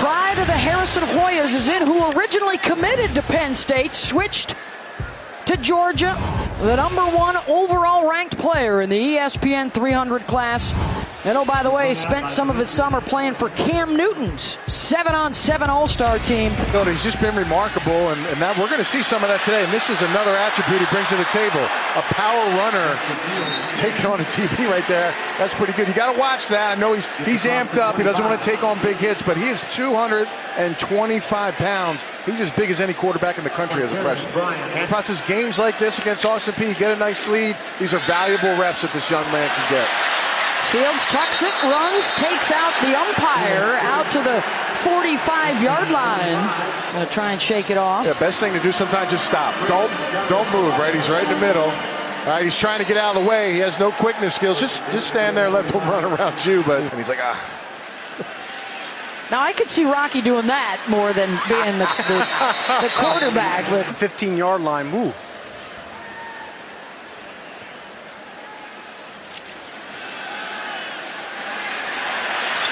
pride of the Harrison Hoyas is in, who originally committed to Penn State, switched to Georgia, the #1 overall ranked player in the ESPN 300 class. And oh, by the way, spent some of his summer playing for Cam Newton's 7-on-7 All-Star team. He's just been remarkable, and that we're going to see some of that today. And this is another attribute he brings to the table. A power runner taking on a TV right there. That's pretty good. You got to watch that. I know he's amped up. He doesn't want to take on big hits, but he is 225 pounds. He's as big as any quarterback in the country as a freshman. Plus, his games like this against Austin Peay, you get a nice lead. These are valuable reps that this young man can get. Fields tucks it, runs, takes out the umpire out to the 45-yard line. Gonna try and shake it off. Yeah, best thing to do sometimes just stop. Don't move, right? He's right in the middle. All right, he's trying to get out of the way. He has no quickness skills. Just stand there and let them run around you. And he's like, ah. Now, I could see Rocky doing that more than being the quarterback. But 15-yard line, woo.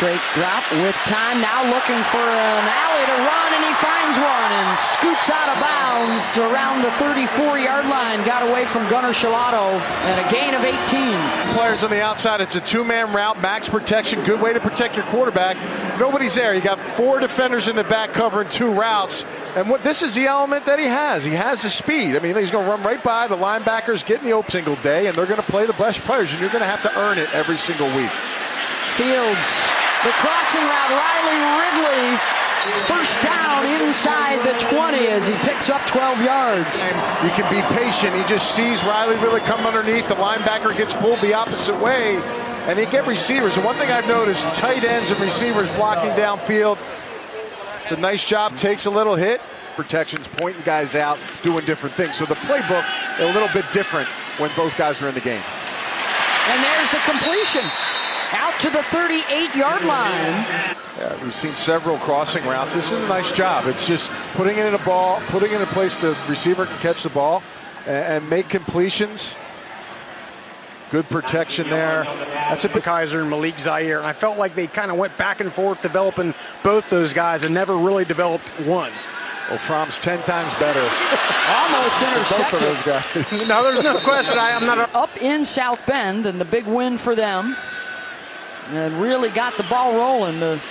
Straight drop with time, now looking for an alley to run, and he finds one and scoots out of bounds around the 34-yard line. Got away from Gunnar Shilato and a gain of 18. Players on the outside, it's a two-man route, max protection, good way to protect your quarterback. Nobody's there. You got 4 defenders in the back covering 2 routes. And this is the element that he has. He has the speed. I mean, he's going to run right by the linebackers, getting the open single day, and they're going to play the best players, and you're going to have to earn it every single week. Fields. The crossing route, Riley Ridley, first down inside the 20 as he picks up 12 yards. And you can be patient. He just sees Riley Ridley come underneath. The linebacker gets pulled the opposite way, and he get receivers. And one thing I've noticed, tight ends and receivers blocking downfield. It's a nice job, takes a little hit. Protections, pointing guys out, doing different things. So the playbook a little bit different when both guys are in the game. And there's the completion. Out to the 38-yard line. Yeah, we've seen several crossing routes. This is a nice job. It's just putting it in putting it in a place the receiver can catch the ball and make completions. Good protection there. That's a big Kaiser and Malik Zaire. And I felt like they kind of went back and forth developing both those guys and never really developed one. Well, Fromm's 10 times better. Almost intercepted. Both of those guys. No, there's no question. I'm not up in South Bend, and the big win for them. And really got the ball rolling. The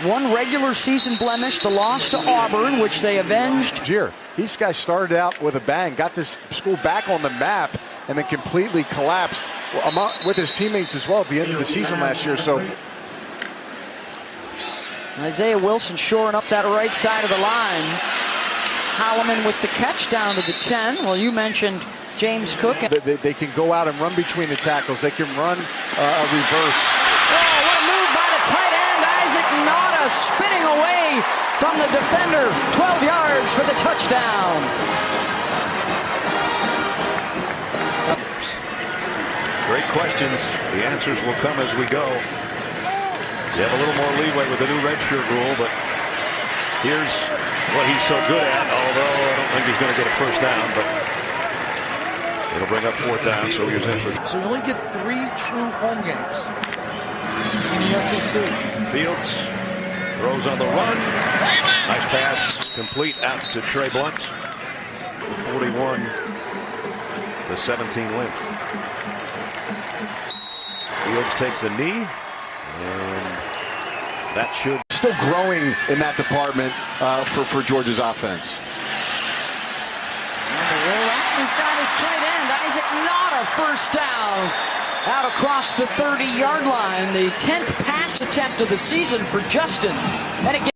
one regular season blemish, the loss to Auburn, which they avenged. These guys started out with a bang, got this school back on the map, and then completely collapsed with his teammates as well at the end of the season last year. So Isaiah Wilson shoring up that right side of the line. Holloman with the catch down to the 10. Well, you mentioned James Cook. They can go out and run between the tackles. They can run a reverse. Oh, what a move by the tight end. Isaac Nauta spinning away from the defender. 12 yards for the touchdown. Great questions. The answers will come as we go. You have a little more leeway with the new redshirt rule, but here's what he's so good at, although I don't think he's going to get a first down, but it'll bring up 4th down, so he's in for. So you only get 3 true home games in the SEC. Fields throws on the run. Nice pass, complete out to Trey Blunt. The 41-17 win. Fields takes a knee, and that should. Still growing in that department for Georgia's offense. He's got his tight end, Isaac Nauta, first down. Out across the 30-yard line. The 10th pass attempt of the season for Justin. And again,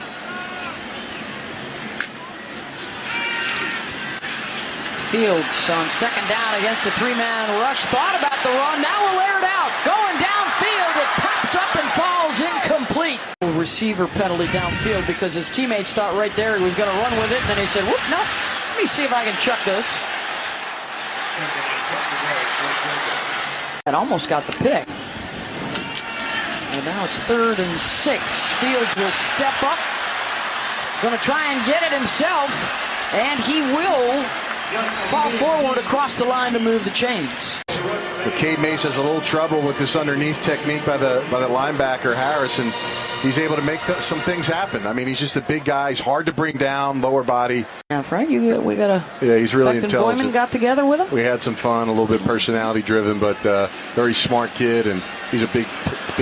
Fields on 2nd down against a 3-man rush. Thought about the run. Now will air it out. Going downfield. It pops up and falls incomplete. Receiver penalty downfield because his teammates thought right there he was going to run with it. And then he said, whoop, no. Let me see if I can chuck this. And almost got the pick. And now it's 3rd and 6. Fields will step up. Going to try and get it himself. And he will fall forward across the line to move the chains. The Cade Mace has a little trouble with this underneath technique by the linebacker Harris, and he's able to make some things happen. I mean, he's just a big guy. He's hard to bring down, lower body. Yeah, Frank, we got a. Yeah, he's really Becton intelligent. Boyman got together with him. We had some fun, a little bit personality driven, but very smart kid, and he's a big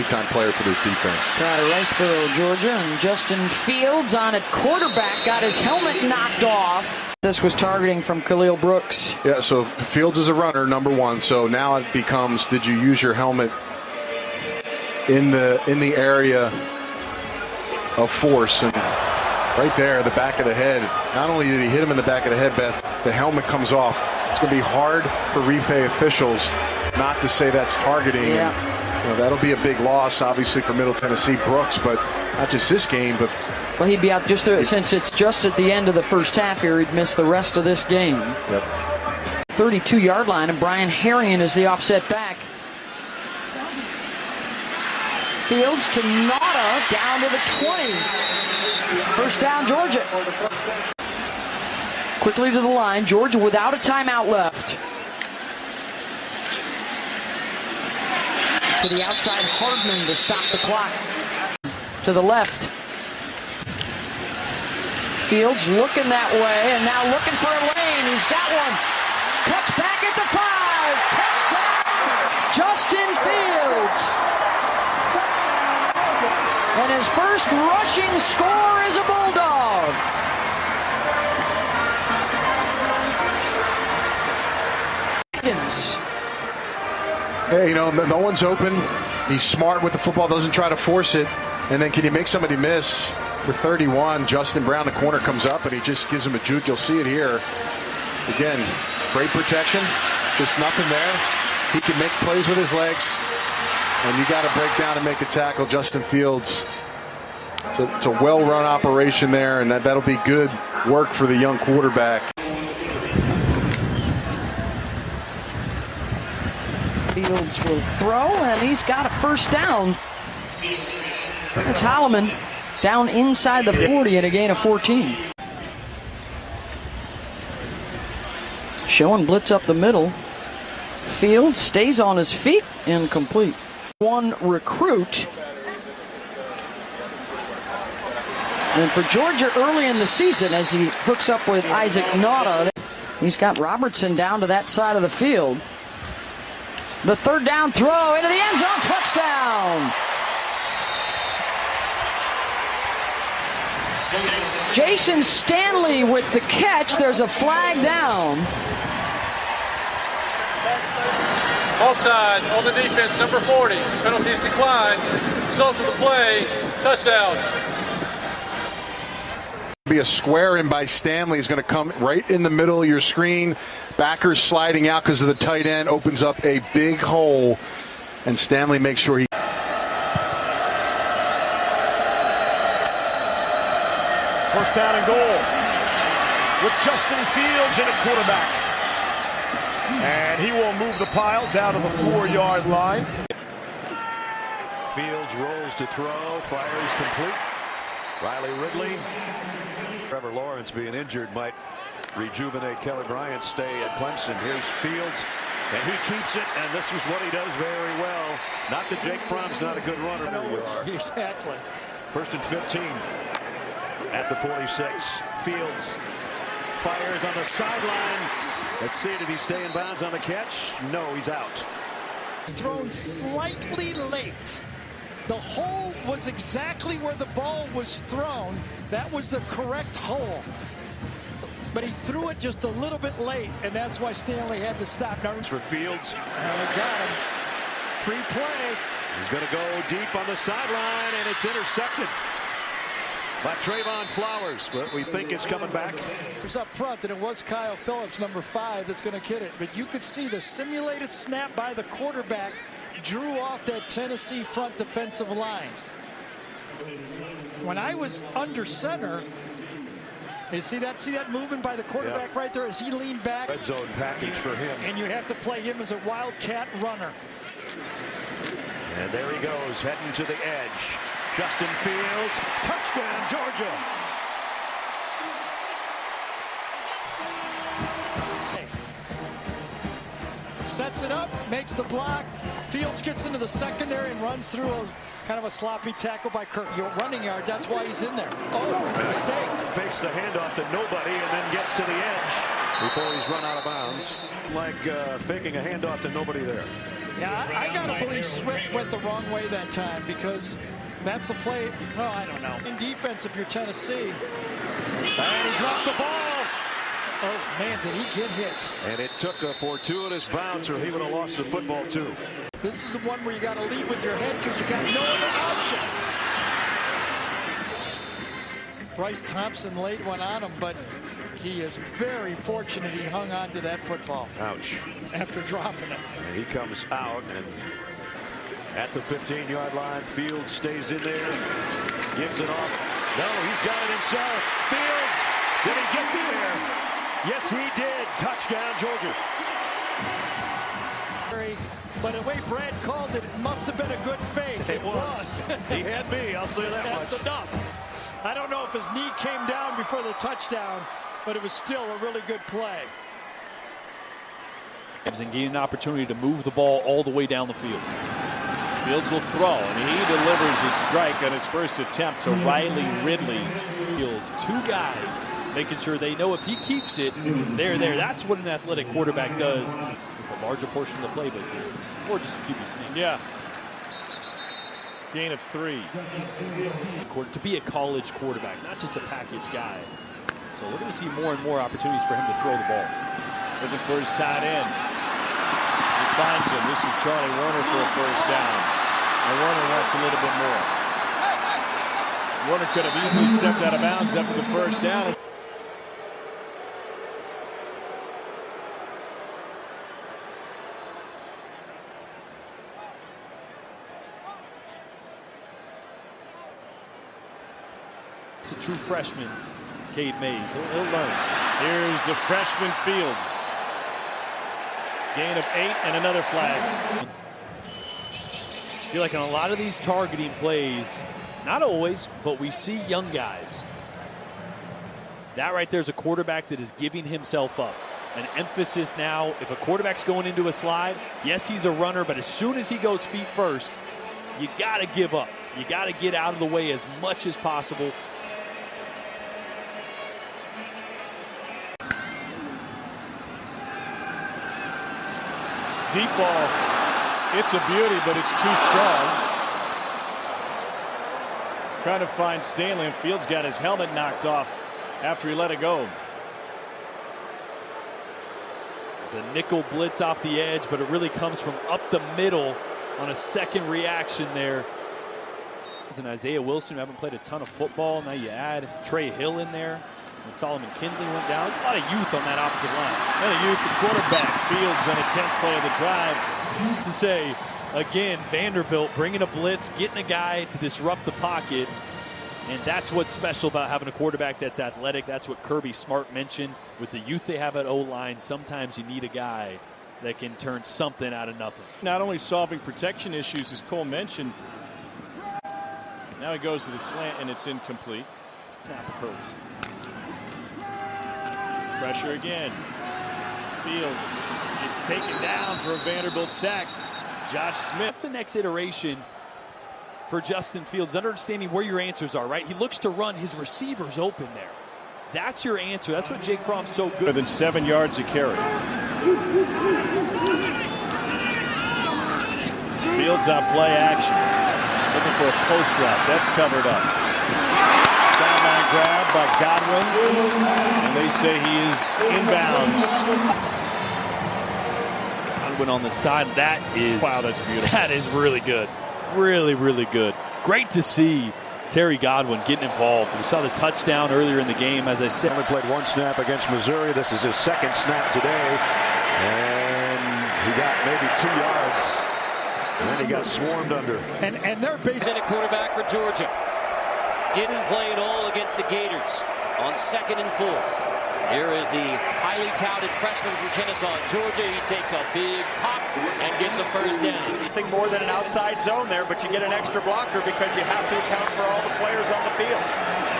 time player for this defense. Out of Riceboro, Georgia, and Justin Fields on at quarterback got his helmet knocked off. This was targeting from Khalil Brooks. Yeah, so Fields is a runner, number one. So now it becomes, did you use your helmet in the area of force? And right there, the back of the head. Not only did he hit him in the back of the head, Beth, the helmet comes off. It's going to be hard for replay officials not to say that's targeting. Yeah. And, that'll be a big loss, obviously, for Middle Tennessee. Brooks, but not just this game, but. Well, he'd be out since it's just at the end of the first half here. He'd miss the rest of this game. Yep. 32-yard line, and Brian Herrion is the offset back. Fields to Nauta, down to the 20. First down, Georgia. Quickly to the line, Georgia without a timeout left. To the outside, Hardman to stop the clock. To the left. Fields looking that way, and now looking for a lane. He's got one. Cuts back at the 5. Touchdown! Justin Fields. And his first rushing score is a Bulldog. Hey, no one's open. He's smart with the football, doesn't try to force it. And then can you make somebody miss? For 31, Justin Brown, the corner, comes up, and he just gives him a juke. You'll see it here. Again, great protection. Just nothing there. He can make plays with his legs. And you got to break down and make a tackle. Justin Fields. It's a well-run operation there, and that'll be good work for the young quarterback. Fields will throw, and he's got a first down. That's Holloman down inside the 40 and a gain of 14. Showing blitz up the middle. Fields stays on his feet, incomplete. One recruit. And for Georgia early in the season, as he hooks up with Isaac Nauta, he's got Robertson down to that side of the field. The third down throw into the end zone, touchdown! Jason Stanley with the catch. There's a flag down. Offside on the defense, number 40. Penalties declined. Result of the play, touchdown. Be a square in by Stanley is going to come right in the middle of your screen. Backers sliding out because of the tight end, opens up a big hole, and Stanley makes sure he. First down and goal with Justin Fields in at quarterback. And he will move the pile down to the 4-yard line. Fields rolls to throw, fires complete. Riley Ridley. Trevor Lawrence being injured might rejuvenate Kelly Bryant's stay at Clemson. Here's Fields, and he keeps it, and this is what he does very well. Not that Jake Fromm's not a good runner. There you are. Exactly. First and 15 at the 46. Fields fires on the sideline. Let's see, did he stay in bounds on the catch? No, he's out. Thrown slightly late. The hole was exactly where the ball was thrown. That was the correct hole. But he threw it just a little bit late, and that's why Stanley had to stop. Now for Fields. Got him. Free play. He's going to go deep on the sideline, and it's intercepted by Trayvon Flowers, but we think it's coming back. It was up front, and it was Kyle Phillips, number 5, that's going to get it. But you could see the simulated snap by the quarterback drew off that Tennessee front defensive line. When I was under center, you see that movement by the quarterback right there as he leaned back. Red zone package for him. And you have to play him as a wildcat runner. And there he goes, heading to the edge. Justin Fields, touchdown, Georgia. sets it up, makes the block. Fields gets into the secondary and runs through a kind of a sloppy tackle by Kirk. Your running yard, that's why he's in there. Oh, mistake. Fakes the handoff to nobody and then gets to the edge before he's run out of bounds. Like faking a handoff to nobody there. Yeah, I gotta believe Swift went the wrong way that time because that's a play. Oh, I don't know. In defense, if you're Tennessee. And he dropped the ball. Oh, man, did he get hit. And it took a fortuitous bounce or he would have lost the football too. This is the one where you got to lead with your head because you got no other option. Bryce Thompson laid one on him, but he is very fortunate he hung on to that football. Ouch. After dropping it. And he comes out and at the 15-yard line, Fields stays in there, gives it off. No, he's got it himself. Fields, did he get there? Yes, he did. Touchdown, Georgia. But the way Brad called it, it must have been a good fake. It was. He had me, I'll say that That's much. enough. I don't know if his knee came down before the touchdown, but it was still a really good play. And gain an opportunity to move the ball all the way down the field. Fields will throw, and he delivers his strike on his first attempt to Riley Ridley. Fields, two guys making sure they know if he keeps it, they're there. That's what an athletic quarterback does with a larger portion of the playbook here. Or just a QB sneak. Yeah. Gain of 3. To be a college quarterback, not just a package guy. So we're going to see more and more opportunities for him to throw the ball. Looking for his tight end. He finds him. This is Charlie Warner for a first down. And Warner wants a little bit more. Warner could have easily stepped out of bounds after the first down. It's a true freshman, Cade Mays. He'll learn. Here's the freshman Fields. Gain of 8 and another flag. I feel like on a lot of these targeting plays, not always, but we see young guys. That right there is a quarterback that is giving himself up. An emphasis now, if a quarterback's going into a slide, yes, he's a runner, but as soon as he goes feet first, you got to give up. You got to get out of the way as much as possible. Deep ball. It's a beauty, but it's too strong. Trying to find Stanley, and Fields got his helmet knocked off after he let it go. It's a nickel blitz off the edge, but it really comes from up the middle on a second reaction there. And Isaiah Wilson, who haven't played a ton of football. Now you add Trey Hill in there. When Solomon Kindley went down, there's a lot of youth on that offensive line. And a youth quarterback. Fields on a 10th play of the drive. To say, again, Vanderbilt bringing a blitz, getting a guy to disrupt the pocket. And that's what's special about having a quarterback that's athletic. That's what Kirby Smart mentioned. With the youth they have at O-line, sometimes you need a guy that can turn something out of nothing. Not only solving protection issues, as Cole mentioned. Now he goes to the slant, and it's incomplete. Snap occurs. Pressure again. Fields gets taken down for a Vanderbilt sack. Josh Smith. That's the next iteration for Justin Fields, understanding where your answers are, right? He looks to run, his receivers open there. That's your answer. That's what Jake Fromm's so good. More than 7 yards a carry. Fields on play action. Looking for a post route. That's covered up. Sideline grab by Godwin. And they say he is inbounds. Godwin on the side. That is, wow, that's beautiful. That is really good. Really, really good. Great to see Terry Godwin getting involved. We saw the touchdown earlier in the game, as I said. Only played 1 snap against Missouri. This is his 2nd snap today. And he got maybe 2 yards. And then he got swarmed under. And they're basically a quarterback for Georgia. Didn't play at all against the Gators on 2nd and 4. Here is the highly touted freshman from Kennesaw, Georgia. He takes a big pop and gets a first down. Nothing more than an outside zone there, but you get an extra blocker because you have to account for all the players on the field.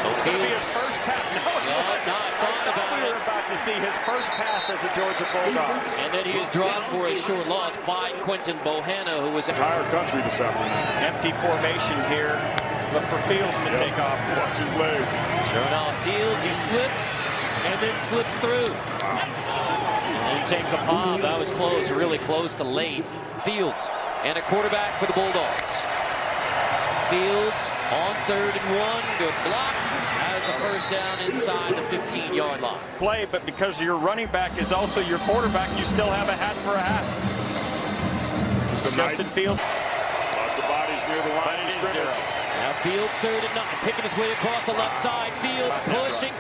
It's going to be his first pass. No, I thought we were about to see his first pass as a Georgia Bulldog. And then he is dropped for a short loss by Quentin Bohanna, who was Entire country this afternoon. Empty formation here. Look for Fields to take off. Watch his legs. Sure enough, Fields, he slips and then slips through. And takes a pop. That was close, really close to late. Fields and a quarterback for the Bulldogs. Fields on 3rd and 1. Good block. Has the first down inside the 15-yard line. Play, but because your running back is also your quarterback, you still have a hat for a hat. Justin Fields. Lots of bodies near the line of scrimmage. Now Fields 3rd and 9, picking his way across the left side. Fields pushing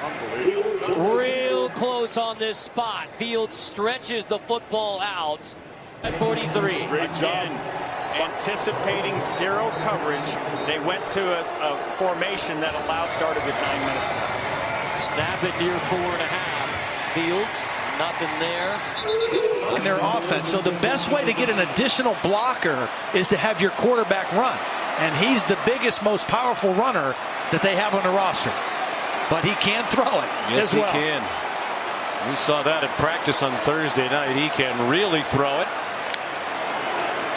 real close on this spot. Fields stretches the football out at 43. Great job. Anticipating zero coverage, they went to a formation that allowed started with 9 minutes left. Snap it near 4.5. Fields, nothing there. In their offense. So the best way to get an additional blocker is to have your quarterback run. And he's the biggest, most powerful runner that they have on the roster. But he can throw it as well. Yes, he can. We saw that at practice on Thursday night. He can really throw it.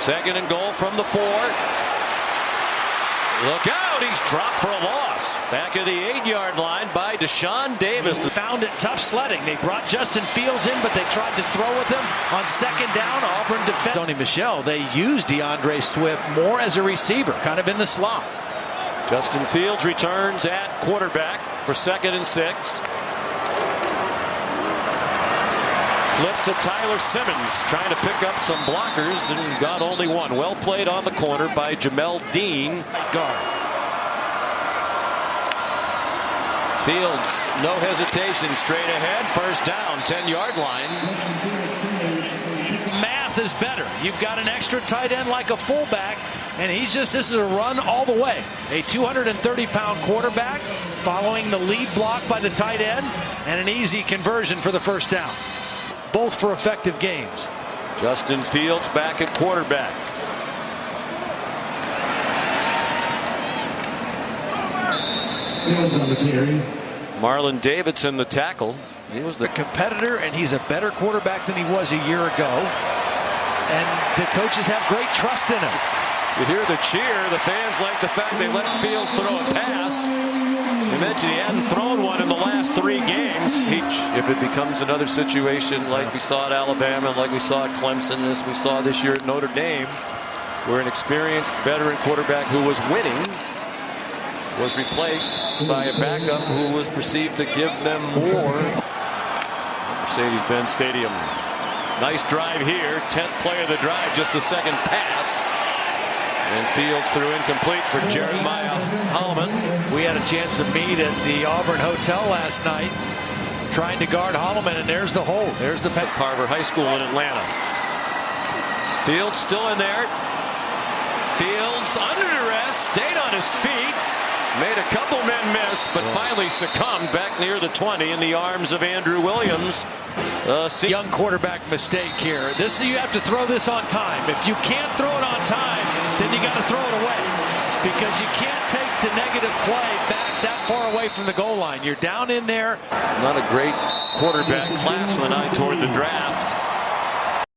2nd and goal from the 4. Look out, he's dropped for a loss. Back at the 8-yard line by Deshaun Davis. Found it tough sledding. They brought Justin Fields in, but they tried to throw with him on 2nd down. Auburn defense. Tony Michel, they used DeAndre Swift more as a receiver, kind of in the slot. Justin Fields returns at quarterback for 2nd and 6. Flip to Tyler Simmons, trying to pick up some blockers and got only one. Well played on the corner by Jamel Dean. Guard. Fields, no hesitation, straight ahead, first down, 10-yard line. Math is better. You've got an extra tight end like a fullback, and this is a run all the way. A 230-pound quarterback following the lead block by the tight end, and an easy conversion for the first down. Both for effective gains. Justin Fields back at quarterback. Marlon Davidson, the tackle. He was the competitor, and he's a better quarterback than he was a year ago. And the coaches have great trust in him. You hear the cheer. The fans like the fact they let Fields throw a pass. You mentioned he hadn't thrown one in the last 3 games. If it becomes another situation like we saw at Alabama, and like we saw at Clemson, as we saw this year at Notre Dame, where an experienced veteran quarterback who was winning was replaced by a backup who was perceived to give them more. Mercedes-Benz Stadium. Nice drive here. 10th play of the drive, just the 2nd pass. And Fields threw incomplete for Jeremiah Holloman. We had a chance to meet at the Auburn Hotel last night, trying to guard Holloman, and there's the hole. There's the Carver High School in Atlanta. Fields still in there. Fields under duress, stayed on his feet, made a couple men miss, but finally succumbed back near the 20 in the arms of Andrew Williams. Young quarterback mistake here. You have to throw this on time. If you can't throw it on time, then you got to throw it away, because you can't take the negative play back that far away from the goal line. You're down in there. Not a great quarterback class when I toward the draft.